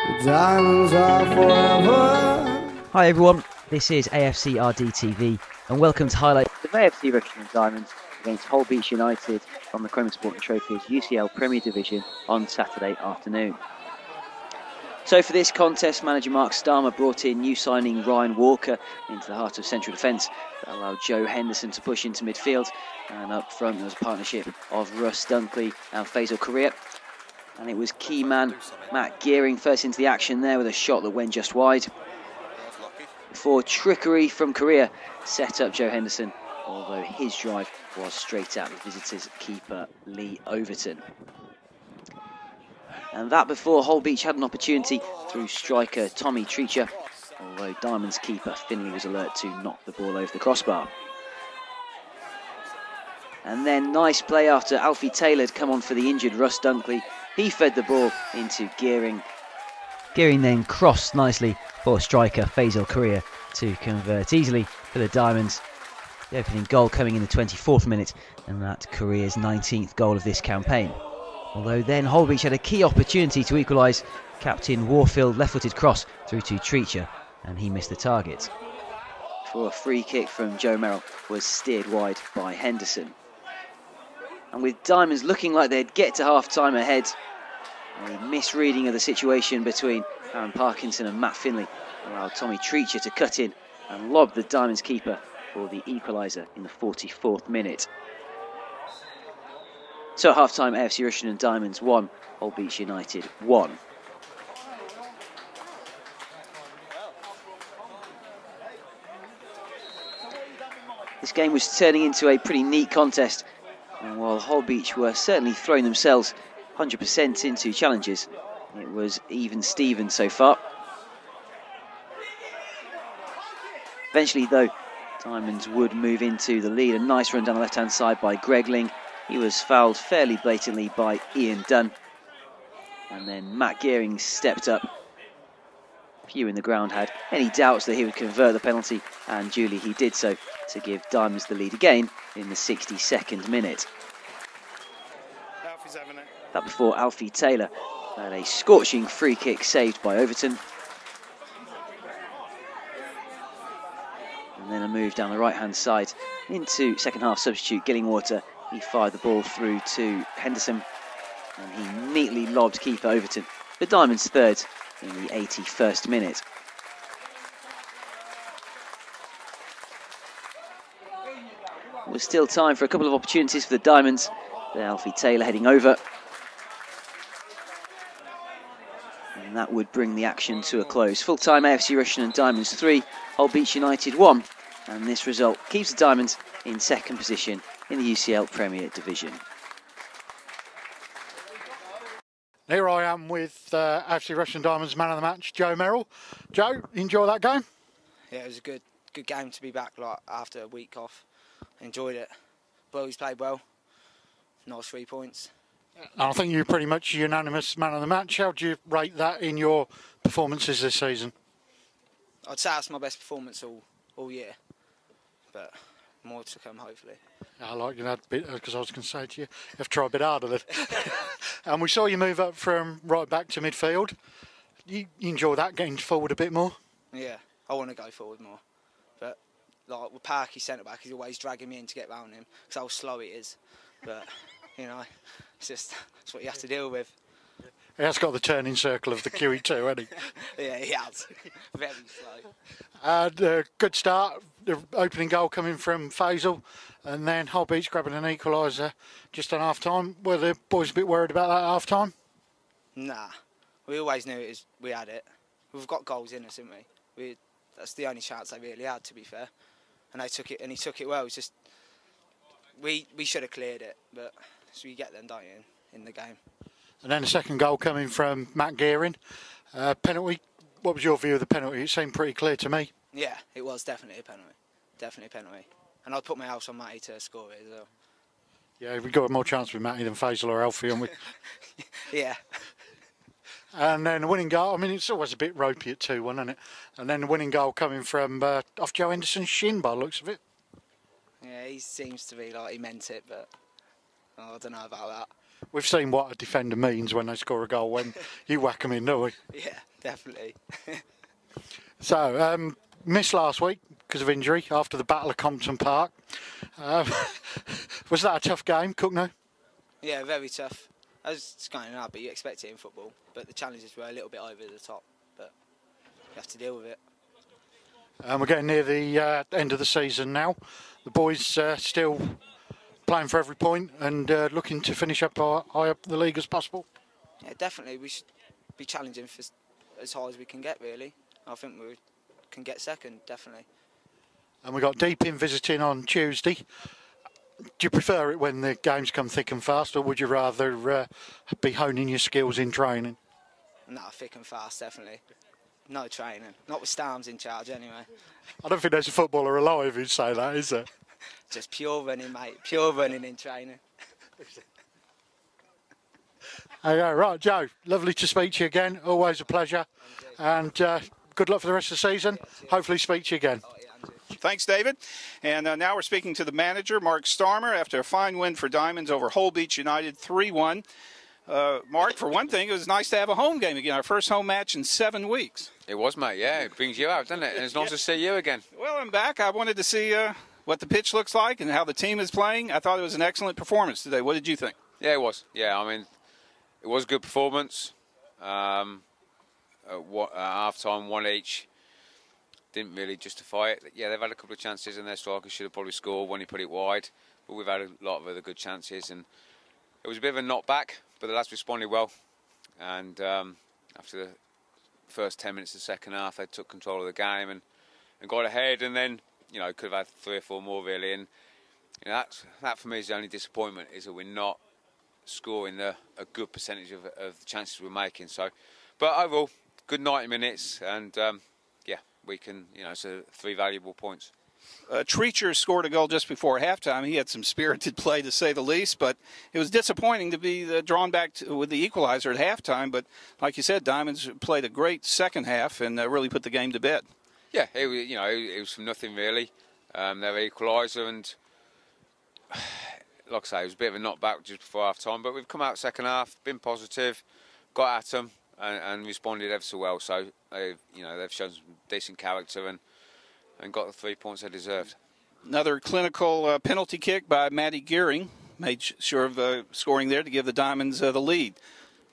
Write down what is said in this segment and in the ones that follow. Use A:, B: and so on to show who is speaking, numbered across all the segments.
A: The diamonds are forever.
B: Hi everyone, this is AFCRDTV and welcome to highlights of AFC Rushden Diamonds against Holbeach United on the Chrome Sporting Trophy's UCL Premier Division on Saturday afternoon. So for this contest, manager Mark Starmer brought in new signing Ryan Walker into the heart of central defence that allowed Joe Henderson to push into midfield, and up front there was a partnership of Russ Dunkley and Fazel Koriya. And it was key man Matt Gearing first into the action there with a shot that went just wide, before trickery from Koriya set up Joe Henderson, although his drive was straight at the visitors' keeper Lee Overton. And that before Holbeach had an opportunity through striker Tommy Treacher, although Diamond's keeper Finley was alert to knock the ball over the crossbar. And then nice play after Alfie Taylor had come on for the injured Russ Dunkley. He fed the ball into Gearing. Gearing then crossed nicely for striker Fazel Koriya to convert easily for the Diamonds. The opening goal coming in the 24th minute, and that Koriya's 19th goal of this campaign. Although then Holbeach had a key opportunity to equalise. Captain Warfield left-footed cross through to Treacher, and he missed the target. For a free kick from Joe Merrill was steered wide by Henderson. And with Diamonds looking like they'd get to half-time ahead, a misreading of the situation between Aaron Parkinson and Matt Finley allowed Tommy Treacher to cut in and lob the Diamonds keeper for the equaliser in the 44th minute. So at half-time, AFC Rushden Diamonds 1, Holbeach United 1. This game was turning into a pretty neat contest, and while Holbeach were certainly throwing themselves 100% into challenges, it was even Steven so far. Eventually though, Diamonds would move into the lead. A nice run down the left-hand side by Greg Ling. He was fouled fairly blatantly by Ian Dunn. And then Matt Gearing stepped up. Few in the ground had any doubts that he would convert the penalty, and duly he did so to give Diamonds the lead again in the 62nd minute. That before Alfie Taylor had a scorching free kick saved by Overton. And then a move down the right-hand side into second-half substitute Gillingwater. He fired the ball through to Henderson, and he neatly lobbed keeper Overton for Diamonds' third in the 81st minute. There was still time for a couple of opportunities for the Diamonds. There, Alfie Taylor heading over. And that would bring the action to a close. Full-time AFC Rushden Diamonds 3, Holbeach United 1. And this result keeps the Diamonds in second position in the UCL Premier Division.
C: Here I am with AFC Rushden Diamonds man of the match, Joe Merrill. Joe, enjoy that game?
D: Yeah, it was a good game to be back after a week off. Enjoyed it. Boys played well. Nice 3 points.
C: I think you're pretty much unanimous man of the match. How do you rate that in your performances this season?
D: I'd say that's my best performance all year, but more to come hopefully.
C: I like that bit because I was going to say to you, you have to try a bit harder then. And we saw you move up from right back to midfield. You enjoy that, getting forward a bit more?
D: Yeah, I want to go forward more, but like with Parky centre back, he's always dragging me in to get round him because how slow he is. But you know, it's what you have to deal with.
C: He has got the turning circle of the QE2, hasn't he?
D: Yeah, he has. Very slow.
C: Good start. The opening goal coming from Fazel, and then Holbeach grabbing an equaliser just on half time. Were the boys a bit worried about that at half time?
D: Nah, we always knew we had it. We've got goals in us, haven't we? That's the only chance they really had, to be fair. And they took it, and he took it well. It's just we should have cleared it, but so you get them, don't you, in the game.
C: And then the second goal coming from Matt Gearing. Penalty. What was your view of the penalty? It seemed pretty clear to me.
D: Yeah, it was definitely a penalty. Definitely a penalty. And I'd put my house on Matty to score it as well.
C: Yeah, we've got more chance with Matty than Fazel or Alfie, haven't we?
D: Yeah.
C: And then the winning goal, I mean, it's always a bit ropey at 2-1, isn't it? And then the winning goal coming from off Joe Henderson's shin by the looks of it.
D: Yeah, he seems to be like he meant it, but I don't know about that.
C: We've seen what a defender means when they score a goal when you whack them in, don't we?
D: Yeah, Definitely.
C: So, missed last week because of injury after the Battle of Compton Park. Was that a tough game, Cookno?
D: Yeah, very tough. As it's going out, but you expect it in football. But the challenges were a little bit over the top. But you have to deal with it.
C: We're getting near the end of the season now. The boys still playing for every point and looking to finish up high up the league as possible.
D: Yeah, definitely. We should be challenging for as high as we can get, really. I think we can get second, definitely.
C: And we've got Deep in visiting on Tuesday. Do you prefer it when the games come thick and fast, or would you rather be honing your skills in training?
D: No, thick and fast, definitely. No training. Not with Starms in charge, anyway.
C: I don't think there's a footballer alive who'd say that, is there?
D: Just pure running, mate. Pure running in training.
C: Okay, right, Joe. Lovely to speak to you again. Always a pleasure. And good luck for the rest of the season. Hopefully speak to you again.
E: Thanks, David. And now we're speaking to the manager, Mark Starmer, after a fine win for Diamonds over Holbeach United, 3-1. Mark, for one thing, it was nice to have a home game again, our first home match in 7 weeks.
F: It was, mate, yeah. It brings you out, doesn't it? And it's nice to see you again.
E: Well, I'm back. I wanted to see what the pitch looks like and how the team is playing. I thought it was an excellent performance today. What did you think?
F: Yeah, it was. Yeah, I mean, it was a good performance. At half-time, one each. Didn't really justify it. Yeah, they've had a couple of chances and their striker should have probably scored when he put it wide. But we've had a lot of other good chances. And it was a bit of a knockback, but the lads responded well. And after the first 10 minutes of the second half, they took control of the game and got ahead. And then, you know, could have had 3 or 4 more, really. And you know, that for me is the only disappointment, is that we're not scoring a good percentage of the chances we're making. So, but overall, good 90 minutes, and yeah, we can, you know, it's 3 valuable points.
E: Treacher scored a goal just before halftime. He had some spirited play, to say the least, but it was disappointing to be drawn back with the equalizer at halftime. But like you said, Diamonds played a great second half and really put the game to bed.
F: Yeah, it was, you know, it was from nothing really. They were equaliser, and like I say, it was a bit of a knockback just before half-time. But we've come out second half, been positive, got at them, and responded ever so well. So they've shown some decent character and got the 3 points they deserved.
E: Another clinical penalty kick by Matty Gearing made sure of scoring there to give the Diamonds the lead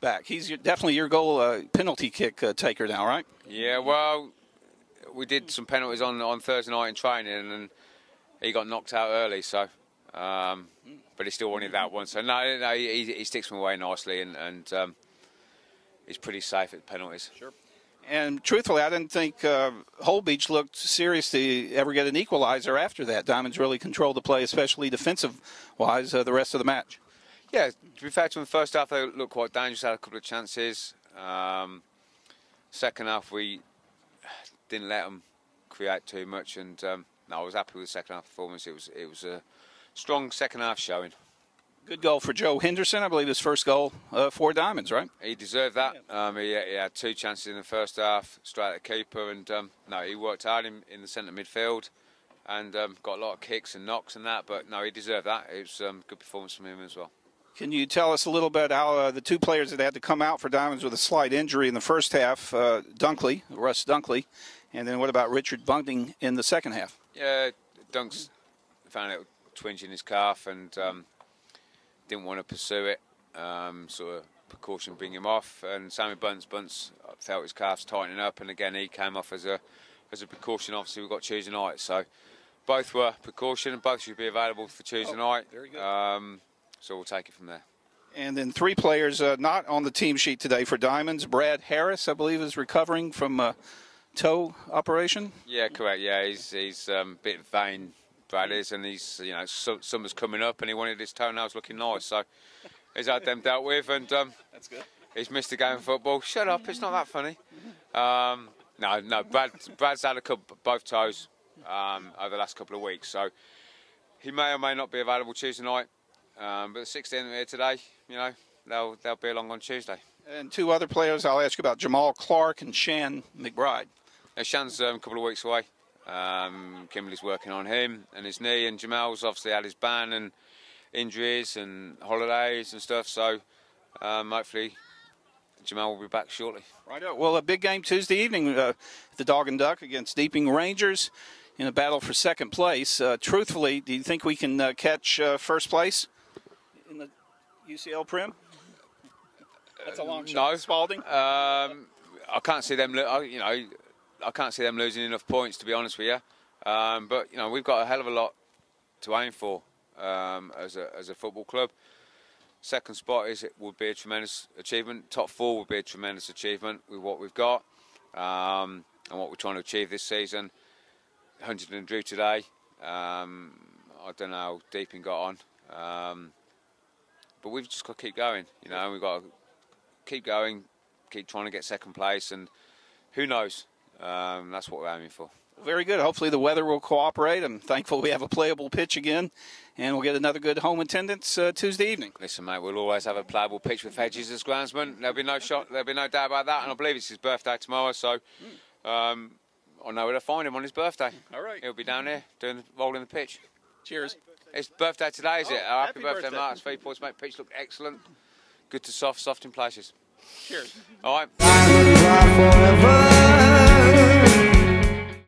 E: back. He's definitely your goal penalty kick taker now, right?
F: Yeah, well, we did some penalties on Thursday night in training, and he got knocked out early. So, but he still wanted that one. So no, he sticks him away nicely, and he's pretty safe at penalties. Sure.
E: And truthfully, I didn't think Holbeach looked serious to ever get an equalizer after that. Diamonds really controlled the play, especially defensive-wise, the rest of the match.
F: Yeah, to be fair to them, the first half they looked quite dangerous, had a couple of chances. Second half we didn't let them create too much, and no, I was happy with the second half performance. It was a strong second half showing.
E: Good goal for Joe Henderson, I believe his first goal for Diamonds, right?
F: He deserved that. He had 2 chances in the first half, straight at the keeper, and no, he worked hard in the centre midfield and got a lot of kicks and knocks and that, but no, he deserved that. It was a good performance from him as well.
E: Can you tell us a little bit how the 2 players that had to come out for Diamonds with a slight injury in the first half, Russ Dunkley, and then what about Richard Bunting in the second half?
F: Yeah, Dunk's found a twinge in his calf and didn't want to pursue it, sort of precaution bring him off, and Sammy Bunce felt his calves tightening up, and again he came off as a precaution. Obviously we've got Tuesday night, so both were precaution and both should be available for Tuesday night. Very good. So we'll take it from there.
E: And then 3 players not on the team sheet today for Diamonds. Brad Harris, I believe, is recovering from a toe operation.
F: Yeah, correct. Yeah, he's a bit vain, Brad is, and he's, you know, summer's coming up and he wanted his toenails looking nice, so he's had them dealt with, and
E: that's good.
F: He's missed a game of football. Shut up, it's not that funny. No, Brad's had both toes over the last couple of weeks, so he may or may not be available Tuesday night. But the 16 here today, you know, they'll be along on Tuesday.
E: And 2 other players I'll ask you about, Jamal Clark and Shan McBride.
F: Shan's a couple of weeks away. Kimberly's working on him and his knee, and Jamal's obviously had his ban and injuries and holidays and stuff, so hopefully Jamal will be back shortly.
E: Right. Well, a big game Tuesday evening, the Dog and Duck against Deeping Rangers in a battle for second place. Truthfully, do you think we can catch first place in the UCL Prem? That's a long shot.
F: No,
E: Spalding.
F: I can't see them. I can't see them losing enough points, to be honest with you. But we've got a hell of a lot to aim for as a football club. Second spot would be a tremendous achievement. Top 4 would be a tremendous achievement with what we've got and what we're trying to achieve this season. Huntingdon drew today. I don't know how Deeping got on, but we've just got to keep going. We've got to keep going, keep trying to get second place, and who knows? That's what we're aiming for.
E: Very good. Hopefully the weather will cooperate. I'm thankful we have a playable pitch again, and we'll get another good home attendance Tuesday evening.
F: Listen, mate, we'll always have a playable pitch with Hedges as groundsman. There'll be no doubt about that. And I believe it's his birthday tomorrow, so I know where to find him on his birthday.
E: All right.
F: He'll be down there rolling the pitch.
E: Cheers.
F: It's birthday today, is it?
E: Happy
F: Happy birthday, Mark. 3 points, mate. Pitch looked excellent. Good to soft in places.
E: Cheers.
F: All right.
A: Diamonds are forever.